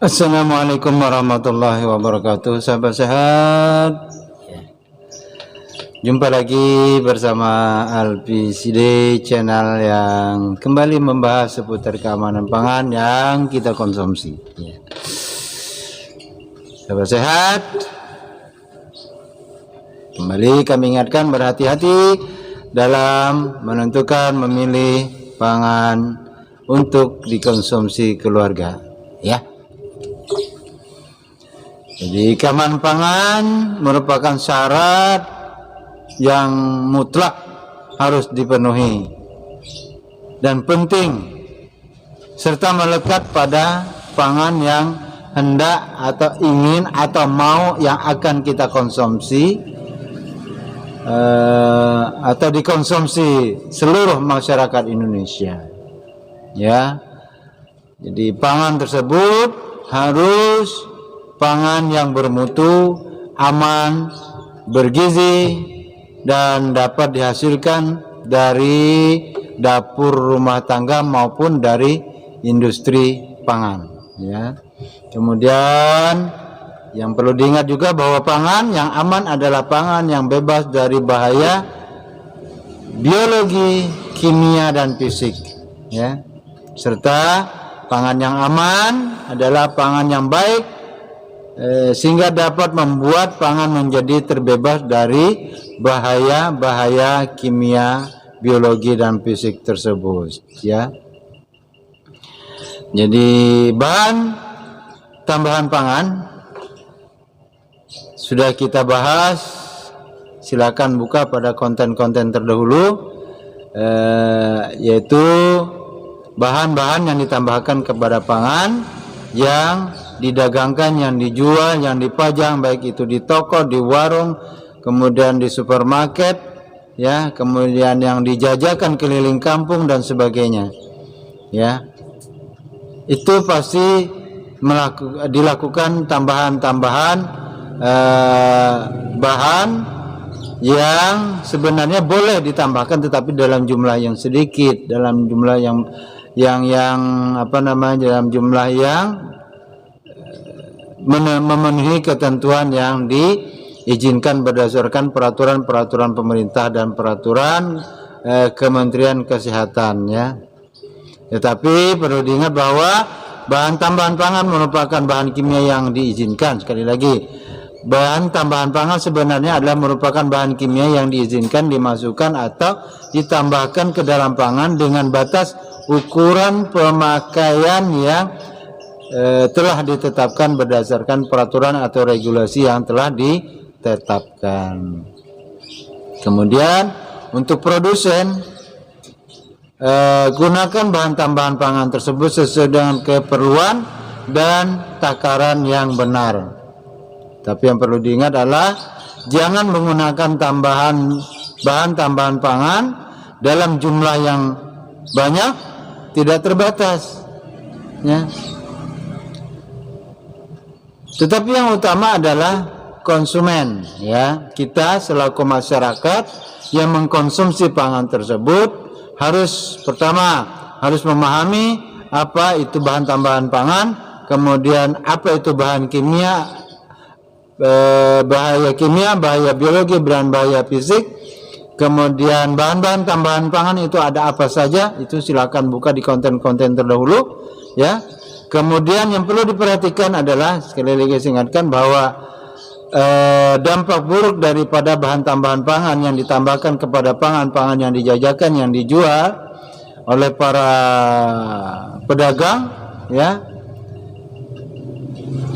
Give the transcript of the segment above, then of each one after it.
Assalamualaikum warahmatullahi wabarakatuh. Sahabat sehat, jumpa lagi bersama Alpicd channel yang kembali membahas seputar keamanan pangan yang kita konsumsi. Sahabat sehat, kembali kami ingatkan berhati-hati dalam menentukan memilih pangan untuk dikonsumsi keluarga, ya. Jadi keamanan pangan merupakan syarat yang mutlak harus dipenuhi dan penting, serta melekat pada pangan yang hendak atau ingin atau mau yang akan kita konsumsi atau dikonsumsi seluruh masyarakat Indonesia, ya. Jadi pangan tersebut harus pangan yang bermutu, aman, bergizi, dan dapat dihasilkan dari dapur rumah tangga maupun dari industri pangan, ya. Kemudian yang perlu diingat juga bahwa pangan yang aman adalah pangan yang bebas dari bahaya biologi, kimia, dan fisik, ya. Serta pangan yang aman adalah pangan yang baik sehingga dapat membuat pangan menjadi terbebas dari bahaya-bahaya kimia, biologi, dan fisik tersebut, ya. Jadi bahan tambahan pangan sudah kita bahas, silakan buka pada konten-konten terdahulu, yaitu bahan-bahan yang ditambahkan kepada pangan yang didagangkan, yang dijual, yang dipajang, baik itu di toko, di warung, kemudian di supermarket, ya, kemudian yang dijajakan keliling kampung dan sebagainya, ya. Itu pasti dilakukan tambahan-tambahan bahan yang sebenarnya boleh ditambahkan, tetapi dalam jumlah yang sedikit, dalam jumlah yang dalam jumlah yang memenuhi ketentuan yang diizinkan berdasarkan peraturan-peraturan pemerintah dan peraturan Kementerian Kesehatan, ya. Tetapi perlu diingat bahwa bahan tambahan pangan merupakan bahan kimia yang diizinkan. Sekali lagi, bahan tambahan pangan sebenarnya adalah merupakan bahan kimia yang diizinkan dimasukkan atau ditambahkan ke dalam pangan dengan batas ukuran pemakaian yang telah ditetapkan berdasarkan peraturan atau regulasi yang telah ditetapkan. Kemudian untuk produsen, gunakan bahan tambahan pangan tersebut sesuai dengan keperluan dan takaran yang benar. Tapi yang perlu diingat adalah jangan menggunakan bahan tambahan pangan dalam jumlah yang banyak, tidak terbatas, ya. Tetapi yang utama adalah konsumen, ya. Kita selaku masyarakat yang mengkonsumsi pangan tersebut harus memahami apa itu bahan tambahan pangan, kemudian apa itu bahan kimia, bahaya kimia, bahaya biologi, dan bahaya fisik. Kemudian bahan-bahan tambahan pangan itu ada apa saja, itu silakan buka di konten-konten terdahulu, ya. Kemudian yang perlu diperhatikan adalah, sekali lagi saya ingatkan bahwa dampak buruk daripada bahan tambahan pangan yang ditambahkan kepada pangan-pangan yang dijajakan, yang dijual oleh para pedagang, ya,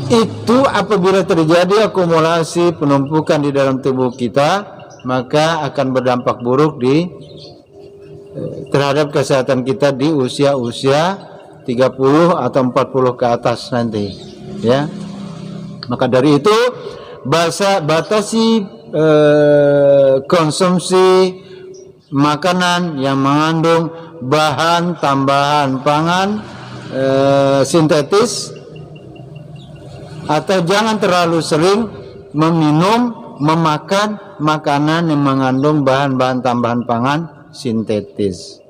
itu apabila terjadi akumulasi penumpukan di dalam tubuh kita, maka akan berdampak buruk terhadap kesehatan kita di usia-usia 30 atau 40 ke atas nanti, ya. Maka dari itu batasi konsumsi makanan yang mengandung bahan tambahan pangan sintetis, atau jangan terlalu sering memakan makanan yang mengandung bahan-bahan tambahan pangan sintetis.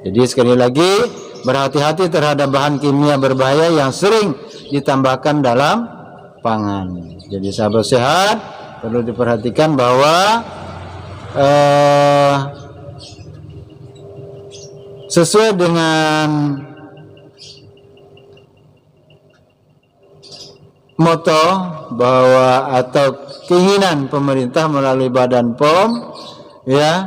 Jadi sekali lagi, berhati-hati terhadap bahan kimia berbahaya yang sering ditambahkan dalam pangan. Jadi sahabat sehat, perlu diperhatikan bahwa sesuai dengan moto bahwa atau keinginan pemerintah melalui Badan POM ya,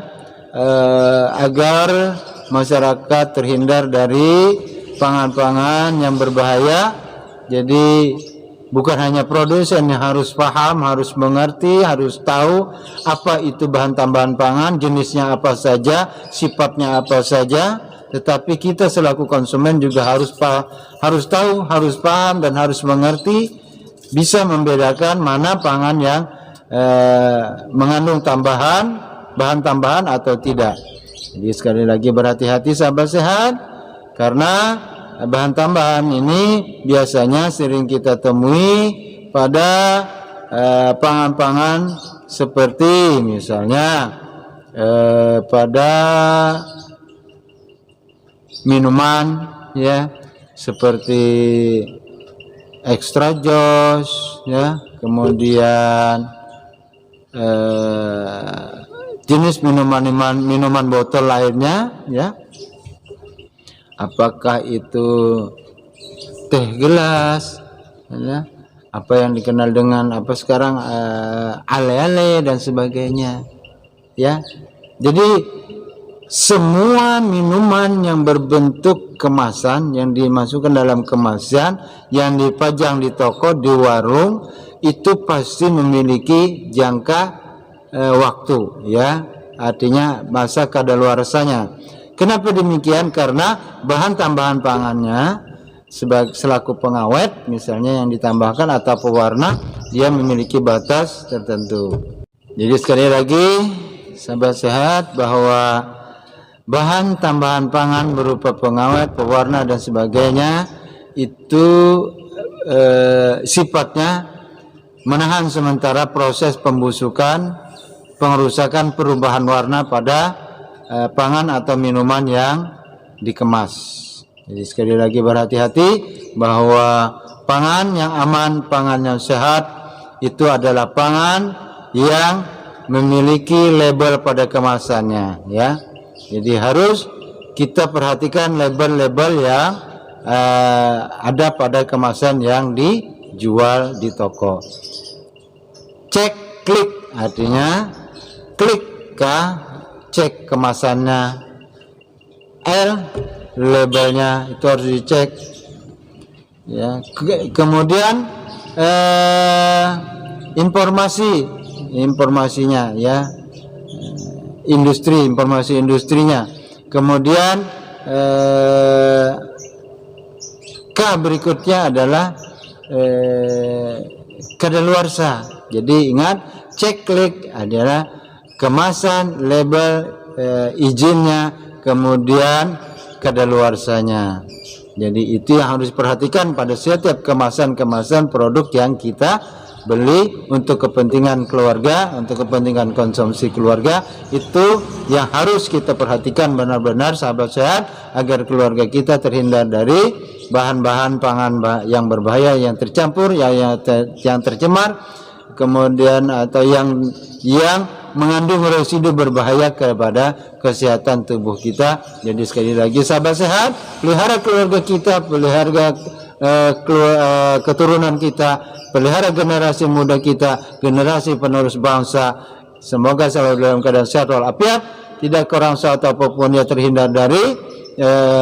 agar masyarakat terhindar dari pangan-pangan yang berbahaya. Jadi bukan hanya produsen yang harus paham, harus mengerti, harus tahu apa itu bahan tambahan pangan, jenisnya apa saja, sifatnya apa saja, tetapi kita selaku konsumen juga harus tahu, harus paham dan harus mengerti, bisa membedakan mana pangan yang mengandung bahan tambahan atau tidak. Jadi sekali lagi berhati-hati sahabat sehat, karena bahan tambahan ini biasanya sering kita temui pada pangan-pangan seperti misalnya pada minuman ya, seperti extra jos ya, kemudian jenis minuman botol lainnya ya, apakah itu teh gelas ya, apa yang dikenal dengan apa sekarang ale-ale dan sebagainya ya. Jadi semua minuman yang berbentuk kemasan, yang dimasukkan dalam kemasan, yang dipajang di toko, di warung, itu pasti memiliki jangka waktu ya, artinya masa kadaluarsanya. Kenapa demikian? Karena bahan tambahan pangannya selaku pengawet misalnya yang ditambahkan atau pewarna, dia memiliki batas tertentu. Jadi sekali lagi sahabat sehat, bahwa bahan tambahan pangan berupa pengawet, pewarna dan sebagainya itu sifatnya menahan sementara proses pembusukan, pengerusakan, perubahan warna pada pangan atau minuman yang dikemas. Jadi sekali lagi berhati-hati bahwa pangan yang aman, pangan yang sehat itu adalah pangan yang memiliki label pada kemasannya ya. Jadi harus kita perhatikan label-label yang ada pada kemasan yang dijual di toko. Cek klik, artinya klik kah, cek kemasannya. L, labelnya itu harus dicek ya. Kemudian informasinya ya, informasi industrinya. Kemudian K berikutnya adalah kadaluarsa. Jadi ingat, cek klik adalah kemasan, label, izinnya, kemudian kadaluarsanya. Jadi itu yang harus diperhatikan pada setiap kemasan-kemasan produk yang kita beli untuk kepentingan keluarga, untuk kepentingan konsumsi keluarga. Itu yang harus kita perhatikan benar-benar sahabat sehat, agar keluarga kita terhindar dari bahan-bahan pangan yang berbahaya, yang tercampur, yang tercemar, kemudian atau yang mengandung residu berbahaya kepada kesehatan tubuh kita. Jadi sekali lagi sahabat sehat, pelihara keluarga kita, pelihara keturunan kita, pelihara generasi muda kita, generasi penerus bangsa. Semoga selalu dalam keadaan sehat walafiat, tidak kurang satu apapun, dia terhindar dari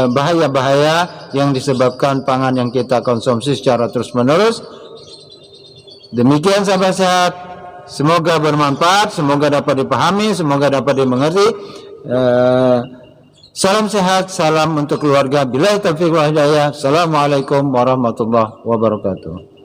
bahaya-bahaya yang disebabkan pangan yang kita konsumsi secara terus-menerus. Demikian sahabat sehat, semoga bermanfaat, semoga dapat dipahami, semoga dapat dimengerti. Salam sehat, salam untuk keluarga. Billahi taufiq wal hidayah. Assalamualaikum warahmatullahi wabarakatuh.